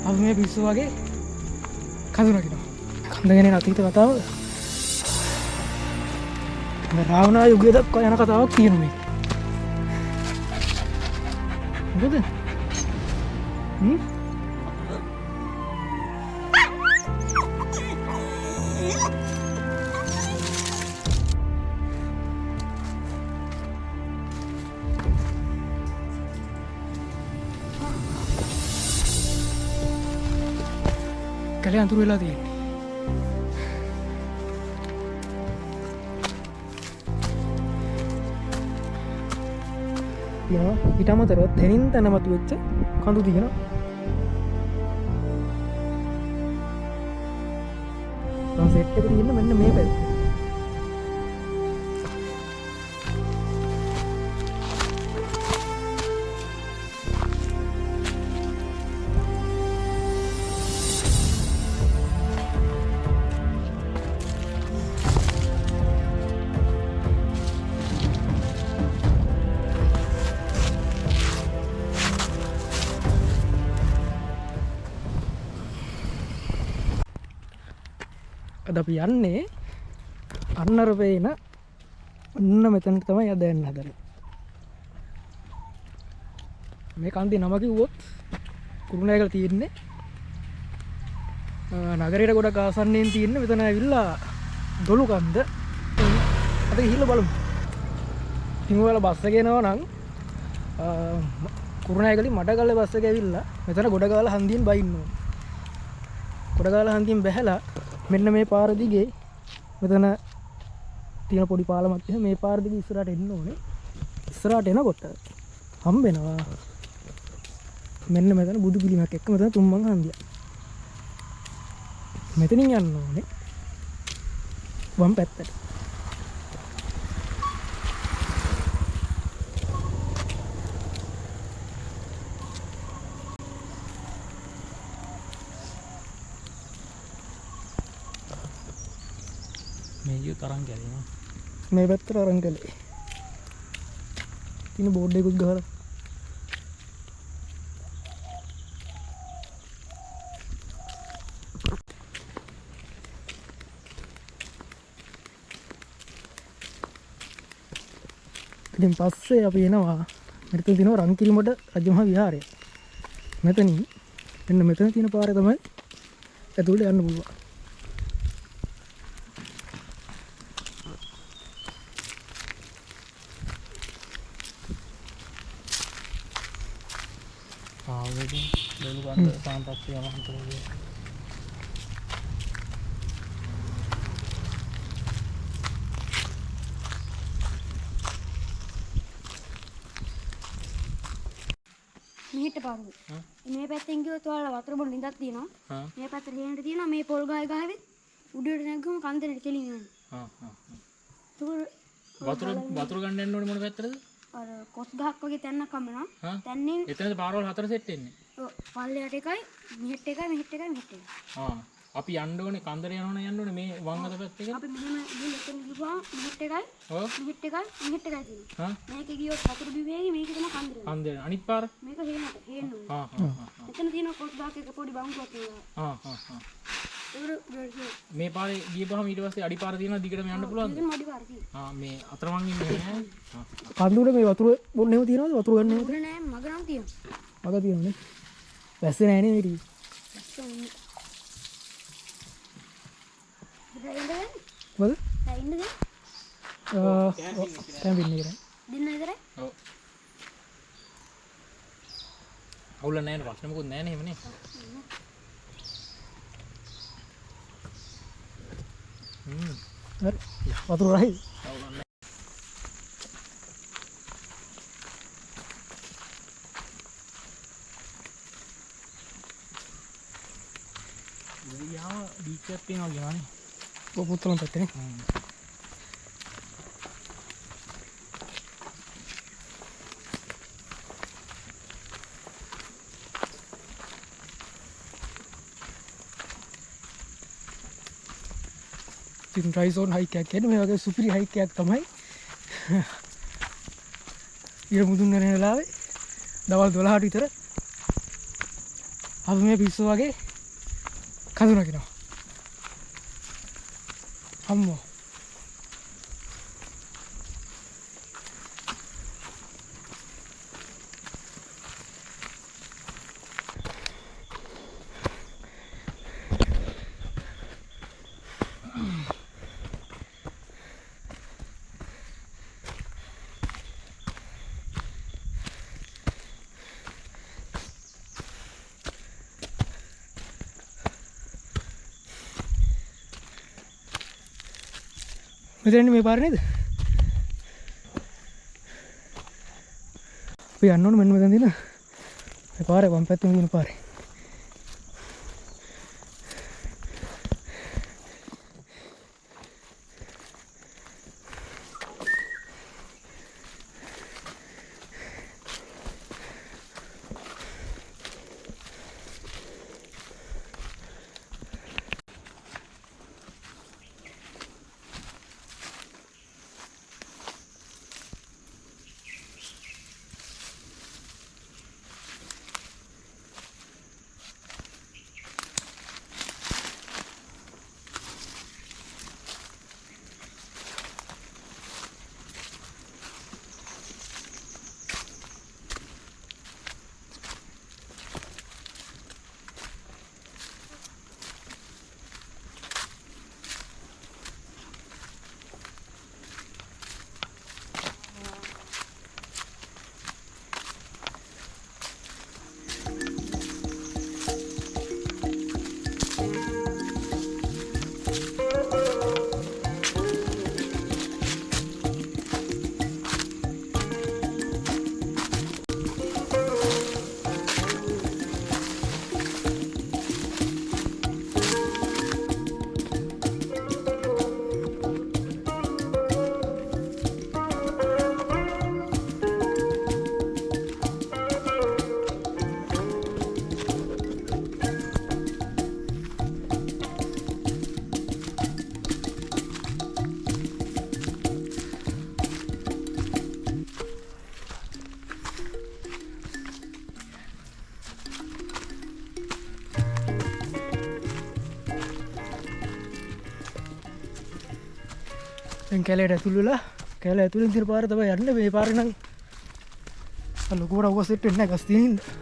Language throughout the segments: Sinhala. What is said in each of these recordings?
අපි මේ පිස්සු වගේ කඳුන කියනවා. කඳ ගැන අතීත කතාව රාවණා යුගය දක්වා යන කතාවක් තියෙනවා මේක. මොකද? කලේ අඳුර වෙලා තියෙන්නේ. ඊට අමතරව තැනින් තැන මතුවෙච්ච කඳු තියෙනවා. දැන් සෙට් එක තියෙන්නේ මෙන්න මේ පැත්තේ. අද අපි යන්නේ අන්නර පේන ඔන්න මෙතනට තමයි අද යන්න හදන්නේ. මේ කන්දේ නම කිව්වොත් කුරුණෑගල තියෙන්නේ. නගරයට ගොඩක් ආසන්නයෙන් තියෙන්නේ. මෙතන ඇවිල්ලා දොළු කන්ද. අද ගිහිල්ලා බලමු. ඉතින් ඔයාලා බස් එක එනවා නම් කුරුණෑගලින් මඩකල්ල බස් එක ඇවිල්ලා මෙතන ගොඩගාලා හන්දියෙන් බයින්න ඕනේ. ගොඩගාලා හන්දියෙන් බැහැලා මෙන්න මේ පාර දිගේ මෙතන තියෙන පොඩි පාලමක් තියෙන මේ පාර දිගේ ඉස්සරහට එන්න ඕනේ. ඉස්සරහට එනකොට හම්බෙනවා මෙන්න මෙතන බුදු පිළිමයක් එක්ක මෙතන තුම්මං හන්දිය. මෙතනින් යන්න ඕනේ වම් පැත්තට. මේ තරම් ගැලේනවා. මේ පැත්තට අරන් ගලේ. තියෙන බෝඩ් එකකුත් ගහලා. ඉතින් පස්සේ අපි එනවා මෙතන තියෙනවා රන්කිරිමඩ රජමහා විහාරය. මෙතනින් මෙන්න මෙතන තියෙන පාරේ තමයි ඇතුළට යන්න පුළුවන්. දොළු කන්ද සාන්තක්ෂි යමහන්තරගේ මෙහෙට පාරුයි. මේ පැත්තෙන් ගියොත් ඔයාලා වතුර බොන්න ඉඳක් තියෙනවා. මේ පැත්තට හේනට තියෙනවා මේ පොල් ගහේ ගහවෙත් උඩට නැග්ගම කන්දරේට කෙලින් යනවා. වතුර ගන්න යන්න ඕනේ මොන පැත්තටද? අර කොස් ගහක් වගේ තැන්නක් හම්බෙනවා. තැන්නෙන් එතනද පාරවල් හතර සෙට් වෙන්නේ. ඔව් පල්ලෙහාට එකයි මෙහෙට එකයි මෙහෙට එකයි මෙහෙට එකයි. අපි යන්න ඕනේ කන්දර යනවනේ යන්න ඕනේ මේ වම් අත පැත්තේ. අපි මෙහෙම ගිහින් එතන ගිහුවා මෙහෙට එකයි මෙහෙට එකයි මෙහෙට එකයි තියෙනවා. මේක ගියොත් වතුර බිමේගේ මේක තමයි කන්දර. කන්දර අනිත් පාර මේක හේන්න ඕනේ. එතන තියෙන කොස් ගහක එක පොඩි බංකුවක් තියෙනවා. මේ පාරේ ගියපහම ඊට පස්සේ අඩි පාර තියෙනවා දිගටම යන්න පුළුවන්ද? ඉතින් අඩි පාර තියෙනවා. මේ අතරමං ඉන්නේ නෑ. කන්දුනේ මේ වතුර බොන්න එහෙම තියනවද? වතුර ගන්න එහෙම? උඩ නෑ මග නම් තියෙනවා. මග තියෙනවනේ. වැස්සේ නෑනේ මේ ටික. මොකද? ඉන්නද? කැම්පින් එකේ. දින්න විතරයි? ඔව්. අවුල නෑනේ ප්‍රශ්න මොකුත් නෑනේ එහෙමනේ. හරි. වතුර රහයි. යාම බීච් එකක් තියෙනවා කියනවානේ. පුත්තලම් පැත්තේ. ඉතින් ඩ්‍රයි සෝන් හයික් එකක් කියන්නේ මේ වගේ සුපිරි හයික් එකක් තමයි. ඊර මුදුන් යන වෙලාවේ දවල් 12ට විතර අපි මේ පිස්සු වගේ කඳු නගිනවා. අම්මෝ. මෙතන මේ පාර නේද? අපි යන්න ඕනේ මෙන්න මෙතන තියෙන මේ පාරේ වම් පැත්තේ තියෙන පාරේ. දැන් කැලේට ඇතුළු වෙලා කැලේ ඇතුළෙන් තියෙන පාර තමයි යන්නේ. මේ පාරේ නම් ලොකුවට අවුව සෙට් වෙන්නේ නැහැ ගස් තියෙන හින්දා.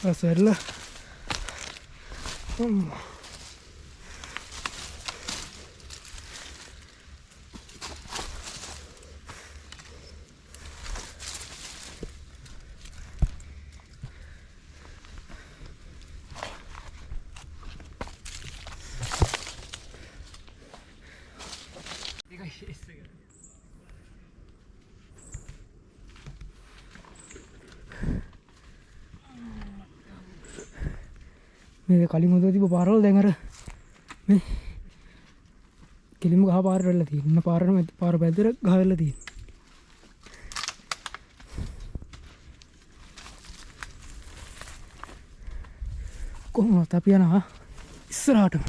අසල්ලා මේ කලින් හොද තිබ්බ පාරවල් දැන් අර මේ කෙලින්ම ගහ පාරට වෙලා තියෙන පාරම පාර පැද්දට ගහ වෙලා තියෙන කොහොමද අපි යනවා ඉස්සරහටම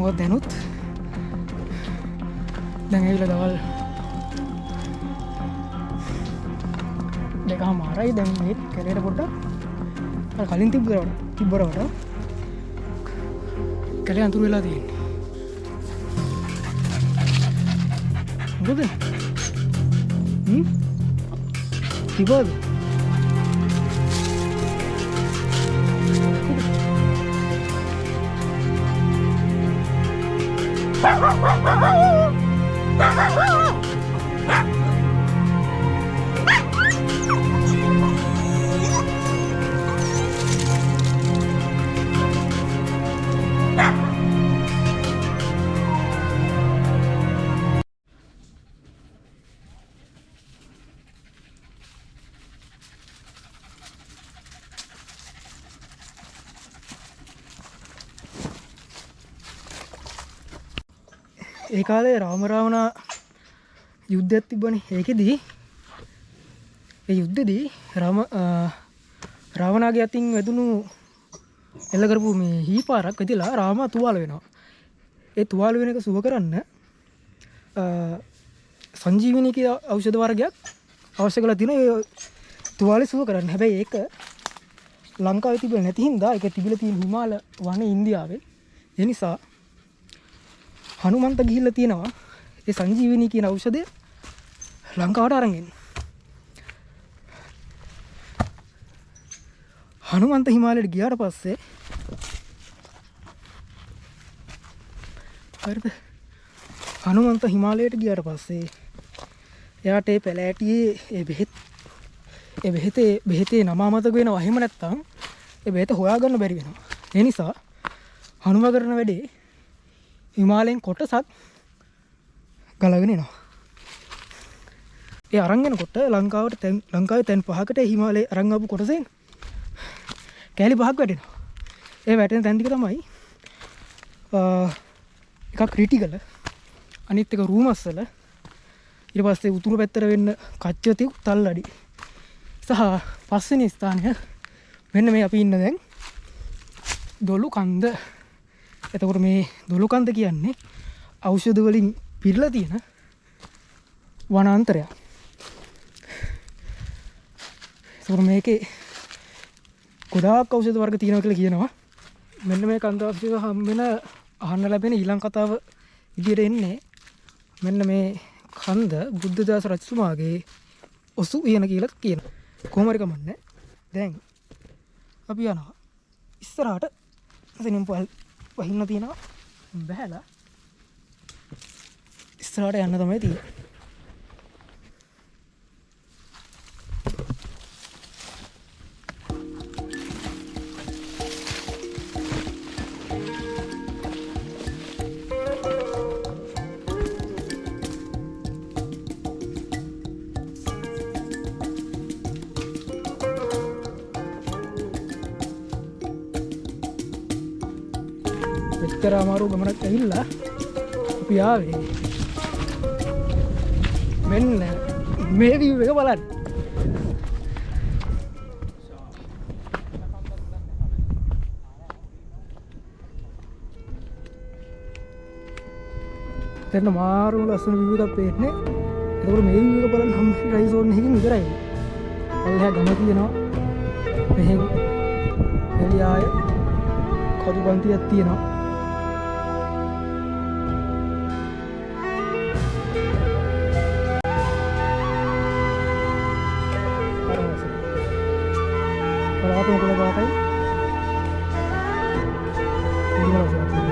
මොකද දැනුත් දැන් ඇවිල්ලා දවල් 2:00යි දැන් මේ කැලේට පොඩ්ඩක් අර කලින් තිබ්බරවට කැලේ අඳුර වෙලා තියෙන්නේ මොකද තිබ්බද ඒ කාලේ රාම රාවණා යුද්ධයක් තිබ්බනේ. ඒකෙදී ඒ යුද්ධෙදී රාවණාගේ අතින් වැදුණු එල්ල කරපු මේ හීපාරක් වැදිලා රාමා තුවාල වෙනවා. ඒ තුවාල වෙන එක සුව කරන්න සංජීවනී කියලා ඖෂධ වර්ගයක් අවශ්‍ය කරලා තියෙනවා. ඒ තුවාලේ සුව කරන්න. හැබැයි ඒක ලංකාවේ තිබෙන්නේ නැති හින්දා ඒක තිබිලා තියෙන හිමාල වනේ ඉන්දියාවේ. ඒ නිසා හනුමන්ත ගිහිල්ලා තියෙනවා ඒ සංජීවනී කියන ඖෂධය ලංකාවට අරන් එන්න. හනුමන්ත හිමාලයට ගියාට පස්සේ හරිද? හනුමන්ත හිමාලයට ගියාට පස්සේ එයාට ඒ පැලෑටියේ ඒ බෙහෙතේ නම අමතක වෙනවා. එහෙම නැත්නම් ඒ බෙහෙත හොයාගන්න බැරි වෙනවා. ඒ නිසා හනුම කරන වැඩේ හිමාලයෙන් කොටසක් ගලගෙන එනවා. ඒ අරන් එනකොට ලංකාවේ තැන් 5කට හිමාලයේ අරන් ආපු කොටසෙන් කැලි 5ක් වැටෙනවා. ඒ වැටෙන තැන් ටික තමයි එකක් ක්‍රිටිකල්, අනිත් එක රූමස්සල, ඊට පස්සේ උතුරු පැත්තට වෙන්න කච්චති තල්ලඩි සහ පස්වෙනි ස්ථානය මෙන්න මේ අපි ඉන්න දැන් දොළු කන්ද. එතකොට මේ දොළු කන්ද කියන්නේ ඖෂධ වලින් පිරලා තියෙන වනාන්තරයක්. ඒතකොට මේකේ ගොඩාක් ඖෂධ වර්ග තියෙනවා කියලා කියනවා. මෙන්න මේ කන්ද ඖෂධ හම්බෙන අහන්න ලැබෙන ඊළඟ කතාව විදියට එන්නේ මෙන්න මේ කන්ද බුද්ධදාස රජතුමාගේ ඔසු උයන කියලා කියනවා. කොහොම හරි කමන්නේ. දැන් අපි යනවා ඉස්සරහට. එතනින් වහින්න තියෙනවා. බහැලා ඉස්සරහට යන්න තමයි තියෙන්නේ. එච්චර අමාරු ගමනක් ඇවිල්ලා අපි ආවේ මෙන්න මේ view එක බලන්න. දැන් මාරු ලස්සන view එකක් පේන්නේ. ඒකෝර මේ view එක බලන්න හැම රයි zone එකකින් විතරයි. පල්ලෙහා ගම තියෙනවා. මෙහෙන් එළියාය කඩු පන්තියක් තියෙනවා. Kalau aku mau pakai ini malah sih.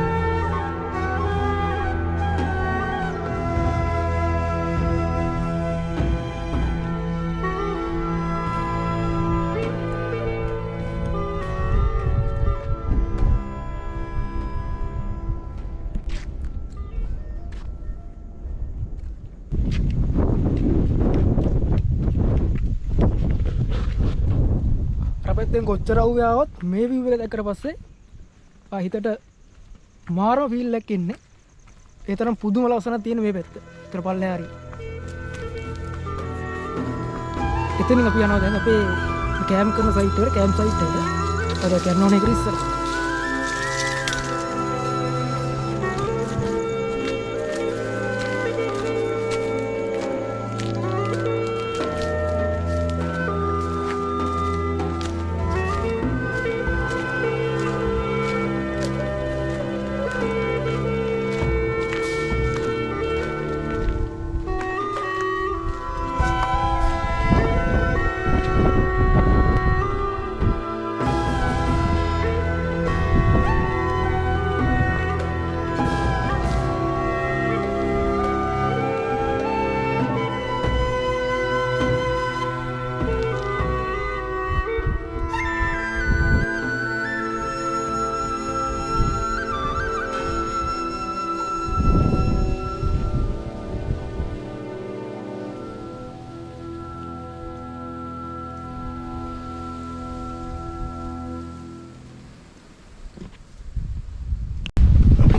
පැත්තෙන් කොච්චර අවුවේ ආවත් මේ view එක දැක්කට පස්සේ හිතට මාරම ෆීල් එකක් එන්නේ. ඒ තරම් පුදුම ලස්සනක් තියෙන මේ පැත්ත. ඒතර පල්ලෙහා හරි. එතනින් අපි යනවා දැන් අපේ කැම්ප් කරන සයිට් එකට. කැම්ප් සයිට් එක. අද කරනවා නේ ඉස්සර.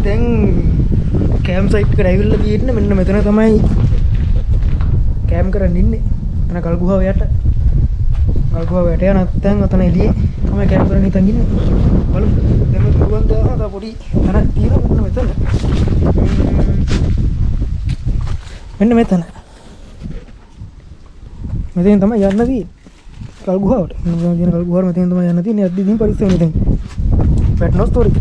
දැන් කැම්ප් සයිට් එකට ඇවිල්ලා තියෙන්නේ මෙන්න මෙතන තමයි කැම්ප් කරන් ඉන්නේ. අන ගල් ගුහාව යට. ගල් ගුහාව යට යන නැත්නම් අතන එළියේ තමයි කැම්ප් කරන් හිටන් ඉන්නේ. බලමු. දැන් මේ ගුවන් දාන පොඩි තැනක් තියෙනවා මෙන්න මෙතන. මෙන්න මෙතන. මෙතෙන් තමයි යන්න තියෙන්නේ. ගල් ගුහාවට. මෙන්න ගල් ගුහාවට මෙතෙන් තමයි යන්න තියෙන්නේ. අද්දි දින් පරිස්සම මෙතෙන්. වැටෙනවා ස්ටෝරි.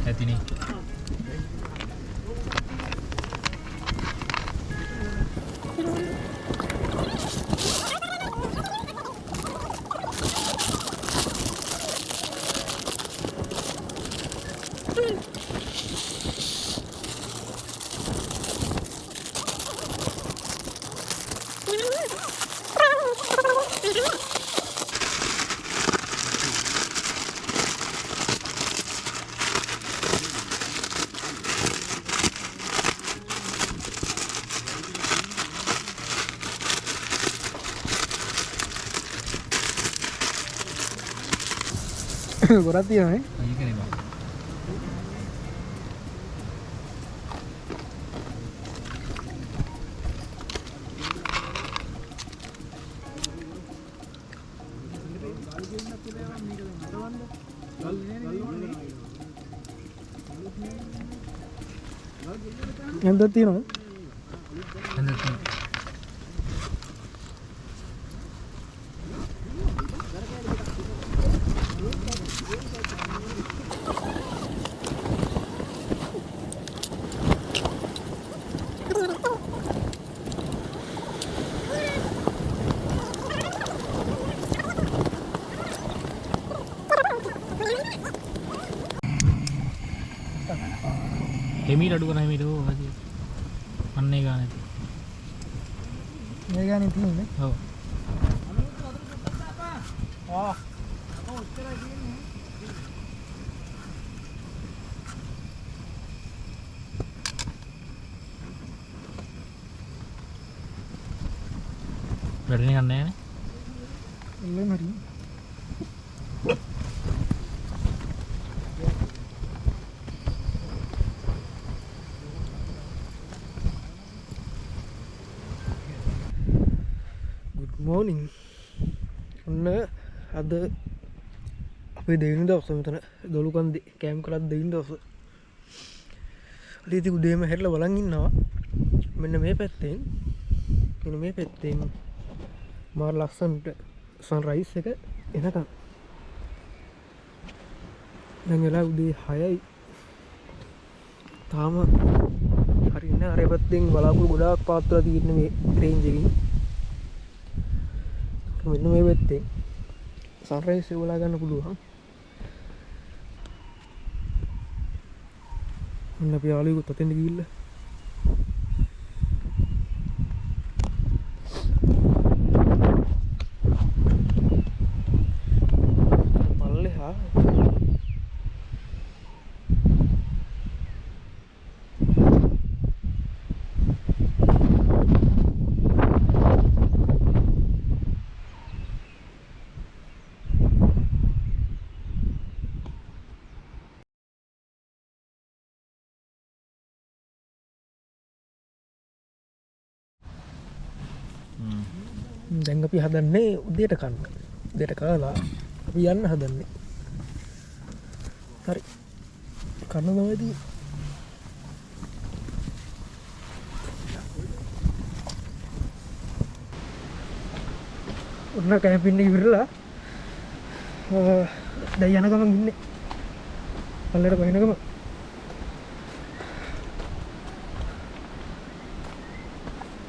ඇතිනේ. ගොඩක් තියෙනවා නේ. ඒකනේ බං. එන්දක් තියෙනවා. එමීට අඩු කරා එමීට ඕ හරි. අන්නේ ගානේ. මේ ගානේ තියෙන්නේ. ඔව්. ආ. වැඩ නිකන් නැහැ නේ. එල්ලෙම හරි. මෝනිින් ඔන්න අද අපේ දෙවිනි දවස මෙතන දොළුකන්දේ කෑම් කළත් දෙවිනි දවස අලීති උදේම හැරලා බලන් ඉන්නවා මෙන්න මේ පැත්තෙන් මාර ලස්සනට සන්රයිස් එක එනකම් දැන් වෙලා උදේ 6යි තාම හරියන්නේ අර පැත්තෙන් බලාකුළු ගොඩාක් පාත්වලා තියෙන මේ රේන්ජ් එකකින් මෙන්න මේ පැත්තේ සන්රයිස් එක බලා ගන්න පුළුවන්. මෙන්න අපි යාළුවෙකුත් අතෙන්ද ගිහිල්ලා පල්ලෙහා දැන් අපි හදන්නේ උදේට කන්න. උදේට කාලා අපි යන්න හදන්නේ. හරි. කන්න තමයි. ඔන්න කැම්පින් එක ඉවරලා දැන් යන ගමන් ඉන්නේ. පල්ලෙට පහින ගමන්.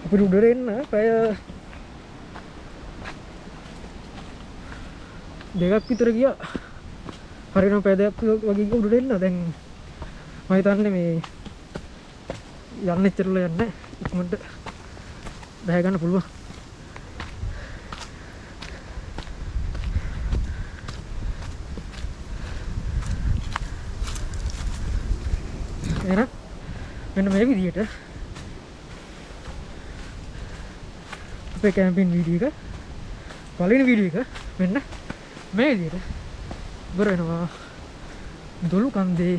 අපිට උඩට එන්න පැය දෙකක් විතර ගියා. හරියටම පැය දෙකක් වගේ ගියා උඩට එන්න. දැන් මම හිතන්නේ මේ යන්න ඉතරල යන්න ඉක්මනට බහ ගන්න පුළුවන්. එහෙනම් මෙන්න මේ විදියට අපේ කැම්පින් වීඩියෝ එක පළවෙනි වීඩියෝ එක මෙන්න මේ විදියට ඉවර වෙනවා දොළුකන්දේ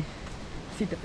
සිට.